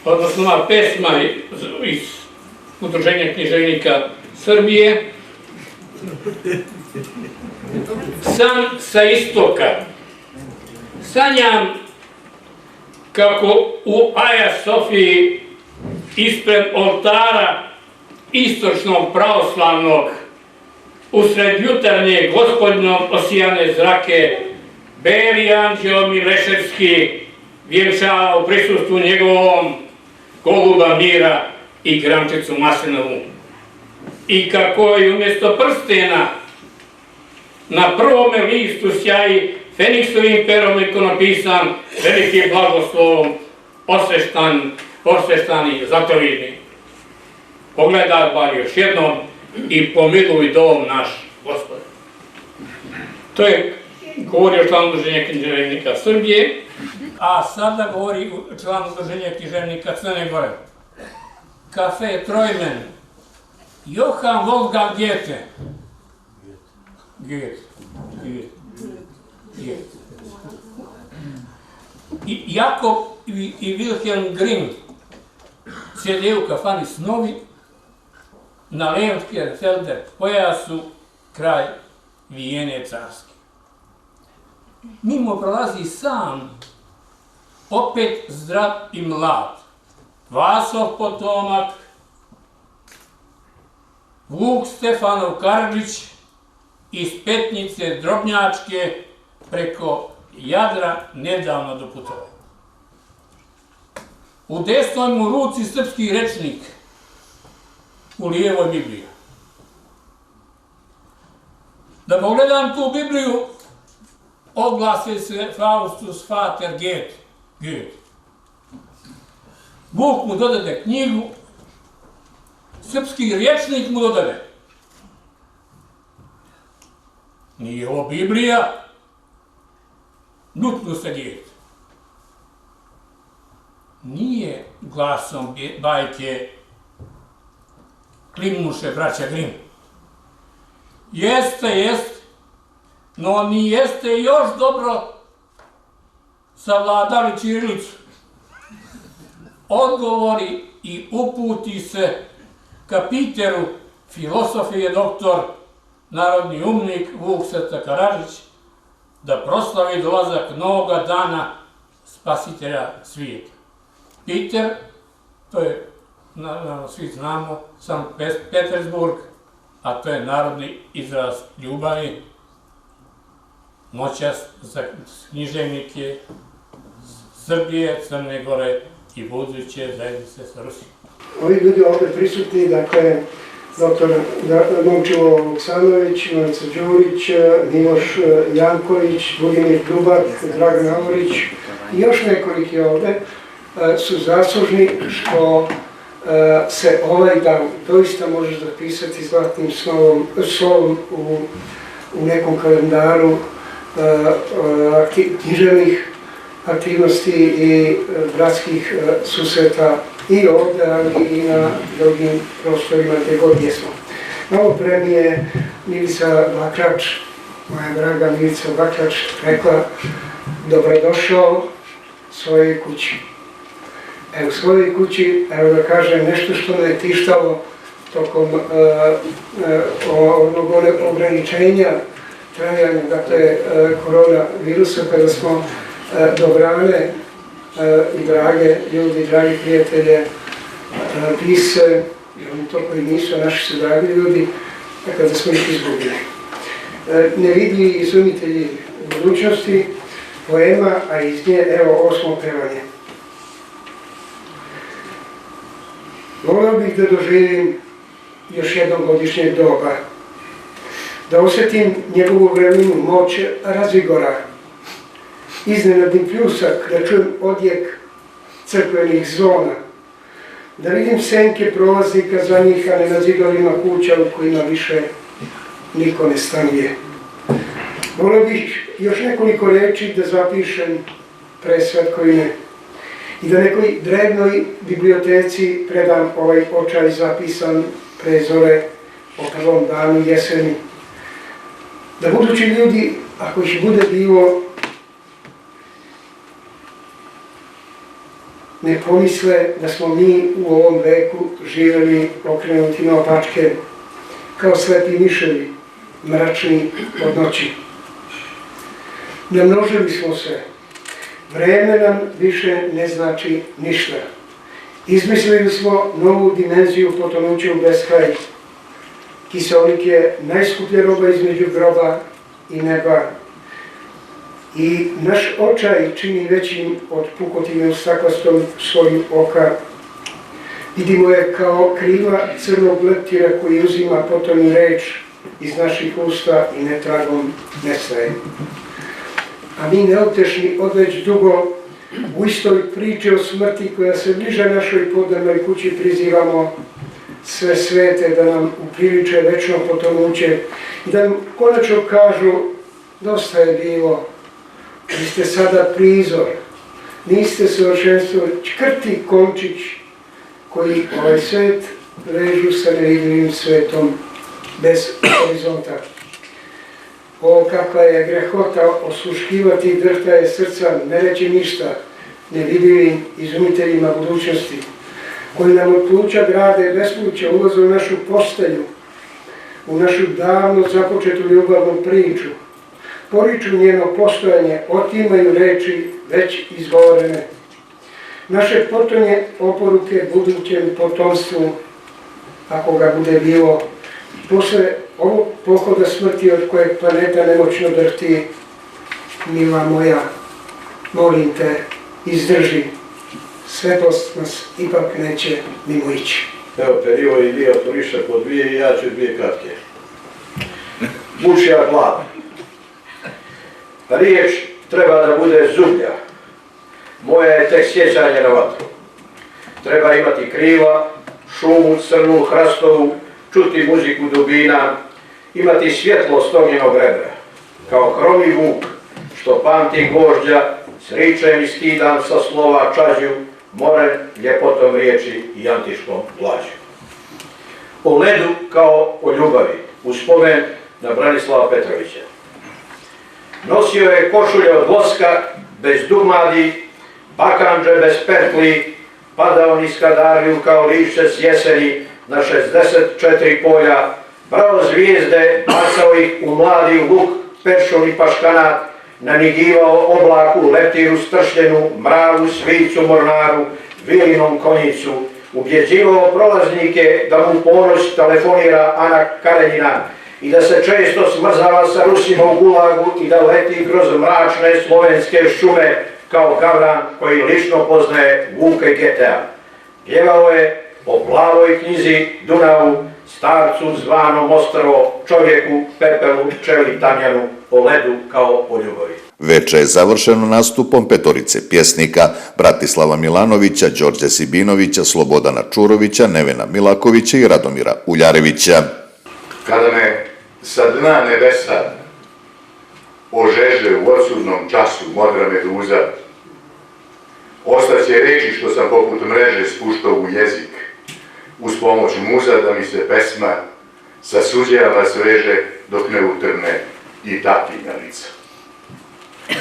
odnosno ova pesma iz
Udruženja književnika Srbije. San sa istoka. Sanjam kako u Aja Sofiji ispred oltara istočnog pravoslavnog usred jutarnje gospodinom osijane zrake beli anđeo Mileševski vjenčava u prisustvu njegovom goluba mira i grančicu maslinovu. I kako je umjesto prstena na prvome listu sjaji Feniksovim perom ikonopisan veliki blagoslovom osveštani zapovjedni. Pogledaj bar još jednom i pomiluj dom naš, Gospode. To je govorio član Udruženja književnika Srbije, a sada govori član Udruženja književnika Crne Gore. Kafe Trojmen, Johann Wolfgang Goethe. I Jakob i Wilhelm Grimm sjede u kafani Snovi na Leonfelder pojasu kraj Vijene carske. Mimo prolazi sam, opet zdrav i mlad, Vasov potomak, Vuk Stefanov Karadžić iz Petnice Drobnjačke preko Jadra nedavno doputovao. U desnoj mu ruci srpski rečnik, u lijevoj Biblija. Da pogledam tu Bibliju, oglase se Faustus Vater Goethe. Vuk mu dodade knjigu, srpski rječnik mu dodade. Nije ovo Biblija, nutnu se Goethe. Nije glasom bajke klimnuše braća Grimm. Jeste, no ni jeste još dobro savladali ćirilicu. Odgovori i uputi se ka Piteru, filosofije doktor, narodni umnik Vuk Srca Karadžić, da proslavi dolazak novoga dana spasitelja svijeta. Piter, to je, naravno svi znamo, Sankt Petersburg, a to je narodni izraz ljubavi, noćas za književnike Srbije, Crne Gore i buduće zajednice sa Rusijom.
Ovi ljudi ovdje prisutni, dakle, dr. Momčilo Vuksanović, Ivanica Đurić, Miloš Janković, Budimir Dubak, Dragan Amorić i još nekoliki ovdje su zaslužni što se ovaj dan doista može zapisati zlatnim slovom u nekom kalendaru književnih aktivnosti i bratskih susreta i ovdje, ali i na drugim prostorima gdje god jesmo. Malo pre mi je Milica Bakrač, moja draga Milica Bakrač, rekla dobrodošao svojoj kući. U svojoj kući, evo da kažem, nešto što me je tištalo tokom onog ograničenja trajanja, dakle, koronavirusa, kada smo dobrane i drage ljudi, dragi prijatelje, pise, i oni to koji nisu, naši su dragi ljudi, kada smo ih izgubili. Nevidljivi izumitelji budućnosti, poema, a iz nje, evo, 8. pevanje. Volio bih da doživim još jednog godišnjeg doba, da osjetim njegovu vremenu moć razvigora, iznenadni pljusak, da čujem odjek crkvenih zvona, da vidim senke prolaznika za njih, a ne na zidovima kuća u kojima više niko ne stanuje. Volio bih još nekoliko reči da zapišem pre svetkovine i da nekoj drevnoj biblioteci predam ovaj očaj zapisan pre zore o prvom danu jeseni. Da budući ljudi, ako ih bude bilo, ne pomisle da smo mi u ovom veku živjeli okrenuti naopačke, kao slepi miševi, mračni od noći. Namnožili smo se. Vreme nam više ne znači ništa. Izmislili smo novu dimenziju potonuća u beskraj. Kiseonik je najskuplja roba između groba i neba. I naš očaj čini većim od pukotine u staklastom svoju oka. Vidimo je kao kriva crnog leptira koji uzima potom reč iz naših usta i netragom nestaje. A mi neutešni odveć dugo u istoj priči o smrti koja se bliža našoj poddanoj kući prizivamo sve svete da nam upriliče večno potonuće i da nam konačno kažu dosta je bilo, vi ste sada prizor, niste savršenstvo, čkrti končić koji ovaj svet vežu sa nevidljivim svetom bez horizonta. O, kakva je grehota osluškivati drhtaje srca, ne reći ništa nevidljivim izumiteljima budućnosti, koji nam od pluća grade bespuća ulaze u našu postelju, u našu davno započetu ljubavnu priču, poriču njeno postojanje, otimaju reči već izgovorene. Naše potonje oporuke budućem potomstvu, ako ga bude bilo, posle ovog pohoda smrti od kojeg planeta nemoćno drhti, mila moja, molim te, izdrži, svetlost nas ipak neće mimo ići.
Evo, Perivo i Lija otoriša po dvije i ja ću dvije kratke. Bučja glava. Riječ treba da bude zublja. Moje je tek sjećanje na vatru. Treba imati krila, šumu crnu, hrastovu, čuti muziku dubina, imati svjetlost ognjenog rebra, kao hromi vuk, što pamti gvožđa, s ričem iskidan sa slova čađu, moren ljepotom riječi i antičkom glađu. O ledu kao o ljubavi, u spomen na Branislava Petrovića. Nosio je košulje od voska, bez dumadi, bakandže bez perkli, padao niz Kadariju kao lišće s jeseni na 64 polja, brao zvijezde, bacao ih u mladi luk, peršun i paškanat, nanigivao oblaku, leptiru stršljenu, mravu, svicu, mornaru, vilinom konjicu, ubjeđivao prolaznike da mu ponoć telefonira Ana Karenjina i da se često smrzava sa Rusima u Gulagu i da leti kroz mračne slovenske šume kao Gavran koji lično poznaje Vuka i Getea. Pjevao je o plavoj knjizi Dunavu, starcu zvanom Ostrvo, čovjeku, pepelu, pčeli, tamjanu, o ledu kao o ljubavi.
Veče je završeno nastupom petorice pjesnika Bratislava Milanovića, Đorđe Sibinovića, Slobodana Čurovića, Nevena Milakovića i Radomira Uljarevića.
Kada me sa dna nebesa ožeže u odsudnom času modra meduza, ostaće reči što sam poput mreže spuštao u jezik, uz pomoć muza da mi se pesma sa suđejama sveže dok ne utrne i tatinja lica.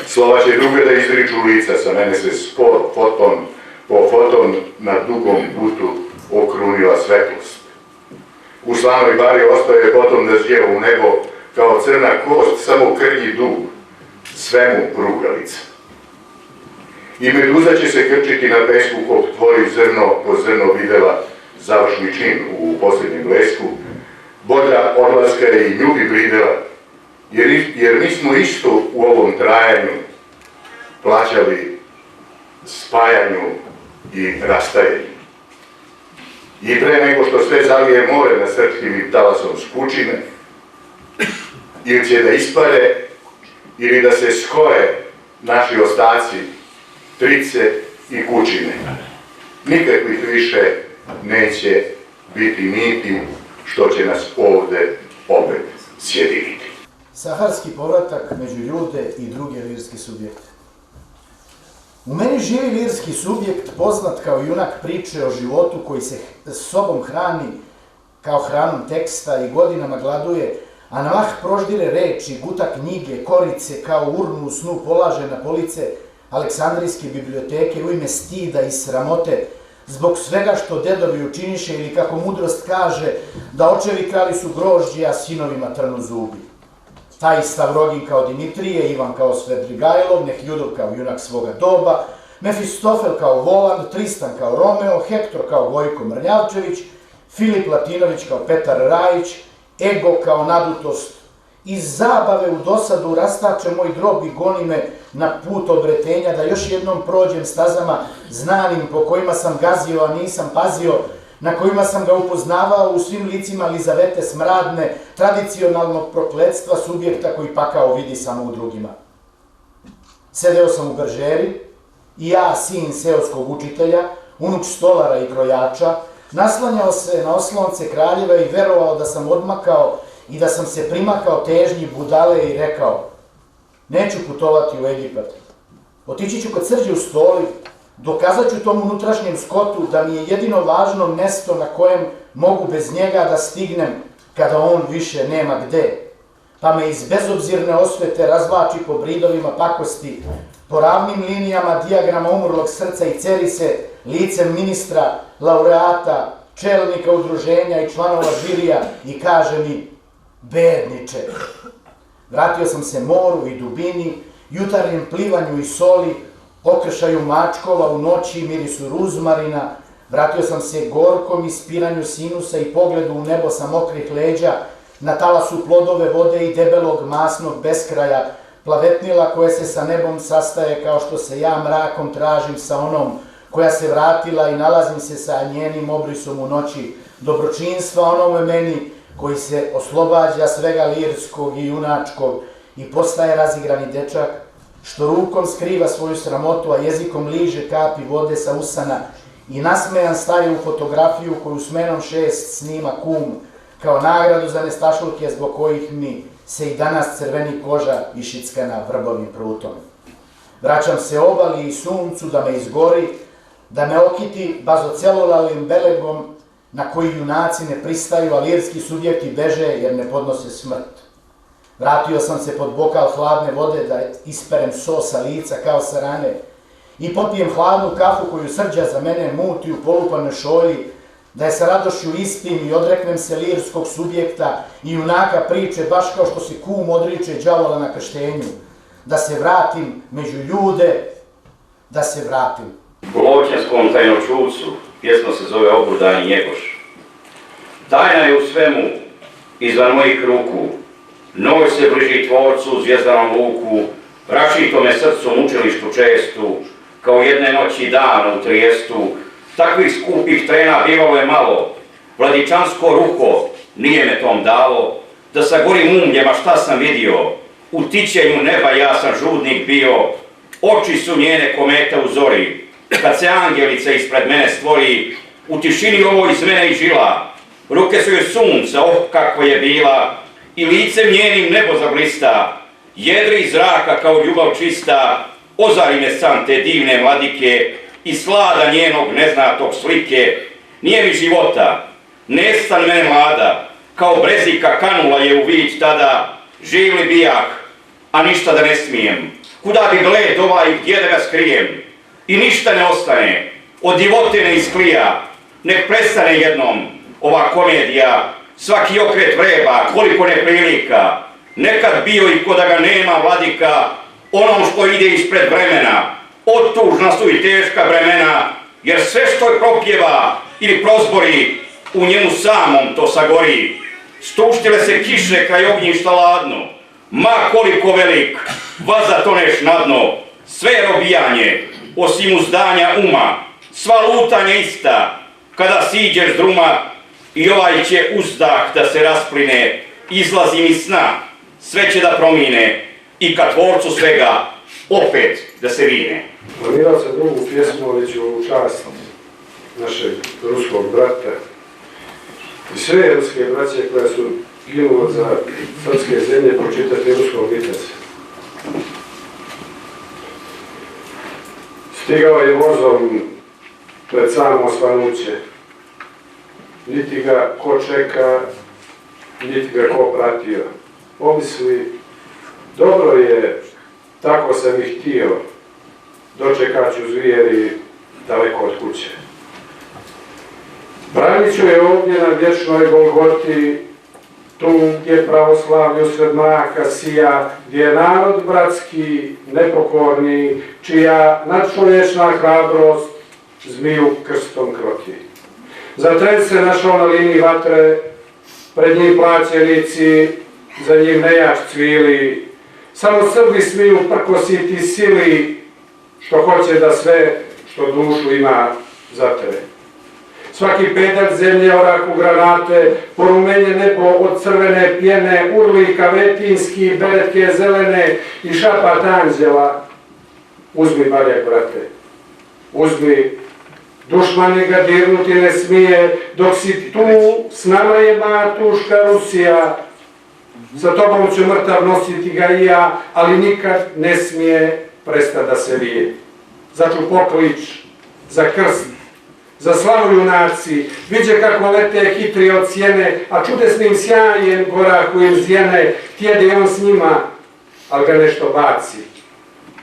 Slova će druge da izriču lica, sa mene se spor, foton po foton na dugom putu okrunila svetlost. U slanoj bari ostaje potom da zjeva u nebo kao crna kost, samo krnji dug, svemu rugalica. I meduza će se krčiti na pesku kog tvori zrno po zrno videla završni čin u posljednjem blesku, bodra odlaska i nju bi bridela, jer mi smo isto u ovom trajanju plaćali spajanju i rastajanju. I pre nego što sve zalije more na srpskim talasom skučine, ili će da ispare, ili da se skore naši ostaci, trice i kućine. Nikakvih više neće biti niti što će nas ovde opet sjediniti.
Saharski povratak među ljude i druge lirske subjekte. U meni živi lirski subjekt poznat kao junak priče o životu koji se sobom hrani kao hranom teksta i godinama gladuje, a na mah proždire reči, guta knjige, korice kao urnu u snu polaže na police, Aleksandrijske biblioteke u ime stida i sramote zbog svega što dedovi učiniše ili kako mudrost kaže da očevi krali su grožđe, a sinovima trnu zubi. Taj Stavrogin kao Dimitrije, Ivan kao Svedrigajlov, Nehjudov kao junak svoga doba, Mefistofel kao Voland, Tristan kao Romeo, Hektor kao Gojko Mrnjavčević, Filip Latinović kao Petar Rajić, ego kao nadutost. Iz zabave u dosadu rastače moj grob i goni me na put obretenja da još jednom prođem stazama znanim po kojima sam gazio, a nisam pazio, na kojima sam ga upoznavao u svim licima Lizavete smradne, tradicionalnog prokletstva subjekta koji pakao vidi samo u drugima. Sedeo sam u beržeri i ja, sin seoskog učitelja, unuk stolara i krojača, naslanjao se na oslonce kraljeva i verovao da sam odmakao i da sam se primakao težnji budale i rekao: neću putovati u Egipat. Otići ću kod Srđe u Stoli, dokazat ću tom unutrašnjem skotu da mi je jedino važno mesto na kojem mogu bez njega da stignem kada on više nema gde. Pa me iz bezobzirne osvete razvlači po bridovima pakosti, po ravnim linijama dijagrama umrlog srca i ceri se licem ministra, laureata, čelnika udruženja i članova žirija i kaže mi: bedniče. Vratio sam se moru i dubini, jutarnjem plivanju i soli, okršaju mačkova u noći i mirisu ruzmarina. Vratio sam se gorkom ispiranju sinusa i pogledu u nebo sa mokrih leđa, na talasu plodove vode i debelog masnog beskraja, plavetnila koje se sa nebom sastaje kao što se ja mrakom tražim sa onom koja se vratila i nalazim se sa njenim obrisom u noći, dobročinstva onome meni koji se oslobađa svega lirskog i junačkog i postaje razigrani dečak, što rukom skriva svoju sramotu, a jezikom liže kapi vode sa usana i nasmejan staje u fotografiju koju s menom 6 snima kum, kao nagradu za nestašluke zbog kojih mi se i danas crveni koža išickana vrbovim prutom. Vraćam se obali i suncu da me izgori, da me okiti bazocelulalim belegom na koji junaci ne pristaju, a lirski subjekti beže jer ne podnose smrt. Vratio sam se pod bokal hladne vode da isperem sos sa lica kao sa rane i popijem hladnu kafu koju Srđa za mene muti u polupanoj šolji, da je sa radošću ispim i odreknem se lirskog subjekta i junaka priče baš kao što se kum odriče đavola na krštenju. Da se vratim među ljude, da se vratim.
U Lovćanskom tajnočuvcu pjesma se zove Obrudaj i Njegoš. Tajna je u svemu izvan mojih ruku, noj se bliži tvorcu u zvjezdanom luku, rašitome srcu mučilištu čestu, kao jedne noći dana u Trijestu. Takvih skupih trena bivalo je malo, vladičansko ruho nije me tom dalo, da sagorim umljema šta sam vidio, u tićenju neba ja sam žudnik bio, oči su njene kometa u zori, kad se angelica ispred mene stvori, u tišini ovo iz mene i žila, ruke su joj sunca, oh kako je bila, i licem njenim nebo zablista, jedri iz zraka kao ljubav čista, ozari me san te divne mladike, i slada njenog neznatog slike, nije mi života, nestan mene mlada, kao brezika kanula je u vid tada, živ li bijak, a ništa da ne smijem, kuda bi gled ovaj gdje da ga skrijem, i ništa ne ostane, od divote ne isklija, nek prestane jednom ova komedija, svaki okret vreba, koliko neprilika, nekad bio i ko da ga nema vladika, onom što ide ispred vremena, otužna su i teška vremena, jer sve što je propjeva ili prozbori, u njemu samom to sagori. Stuštile se kiše kraj ognjišta ladno, ma koliko velik, vaza toneš na dno, sve je robijanje, osim uzdanja uma, sva lutanja ista, kada siđeš s druma, i ovaj će uzdah da se raspline, izlazi mi sna, sve će da promine, i ka tvorcu svega, opet da se rine.
Planirao sam drugu pjesmu, ali ću u čast našeg ruskog brata i sve ruske braće koja su ginula za srpske zemlje pročitati ruskog viteza. Stigao je vozom pred samo osvanuće, niti ga ko čeka, niti ga ko pratio. Pomisli, dobro je, tako sam ih htio, dočekat ću zvijeri daleko od kuće. Branit ću je ovdje na vječnoj Golgoti, tu gdje pravoslavlje usred mraka sija, gdje je narod bratski, nepokorni, čija nadčovječna hrabrost zmiju krstom kroti. Zatren se našao na liniji vatre, pred njim plaćenici, za njim nejač cvili, samo Srbi smiju prkositi sili, što hoće da sve što dušu ima zatre. Svaki pedalj zemlje oraku granate, porumenje nebo od crvene pjene, urli kavetinski, beretke zelene i šapat anđela. Uzmi, Baljak, brate, uzmi, dušmani ga dirnuti ne smije, dok si tu, s nama je matuška Rusija. Sa tobom ću mrtav nositi ga i ja, ali nikad ne smije prestati da se vije. Začu poklič, za krst, za slavu junaci, viđe kako lete hitri od sjene, a čudesnim sjajem gora kojim zjene, htjede on s njima, ali ga nešto baci.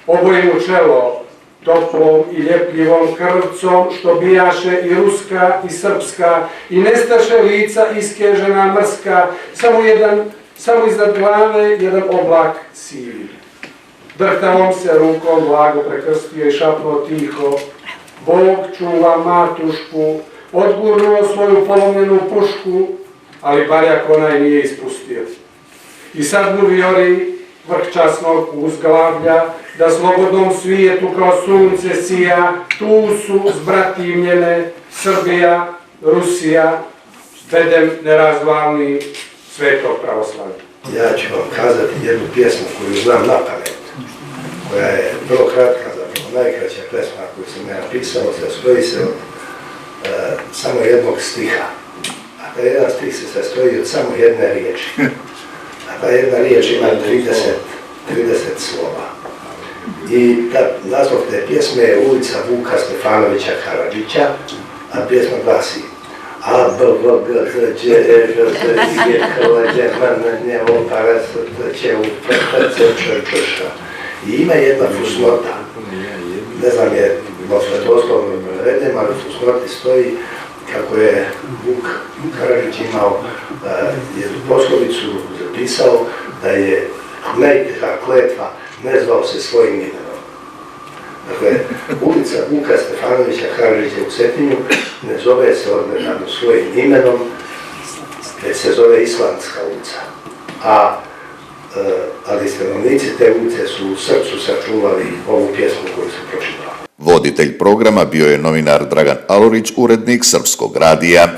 Oboje mu čelo, toplom i ljepljivom krvcom, što bijaše i ruska i srpska, i nestaše lica iskežena mrska, samo iznad glave jedan oblak sivi. Drhtavom se rukom blago prekrstio i šapnuo tiho, Bog čuva matušku, odgurnuo svoju polomljenu pušku, ali Baljak onaj nije ispustio. I sad mu vijori vrh časnog uzglavlja, da slobodnom svijetu kao sunce sija, tu su zbratimljene Srbija, Rusija, bedem nerazvalni svetog pravoslavlja.
Ja ću vam kazati jednu pjesmu koju znam na pamet, koja je vrlo kratka, zapravo najkraća pjesma koju sam ja napisao, sastoji se od samo jednog stiha. A taj jedan stih se sastoji od samo jedne riječi. A ta jedna riječ ima 30 slova. I naslov te pjesme je Ulica Vuka Stefanovića Karadžića, a pjesma glasi A B V G H Đ E Ž Z I G H L Đ M N N O P R S T Č U P P C Č Č Š. I ima jedna fusnota, ne znam je doslovno navedem, ali u fusnoti stoji kako je Vuk Karadžić imao jednu poslovicu, zapisao da je kletva ne zvao se svojim imenom. Dakle, ulica Vuka Stefanovića Karadžića u Cetinju ne zove se odnedavno svojim imenom, već se zove Islandska ulica. Ali stanovnici te ulice su u srcu sačuvali ovu pjesmu koju su pročitali.
Voditelj programa bio je novinar Dragan Alorić, urednik Srpskog radija.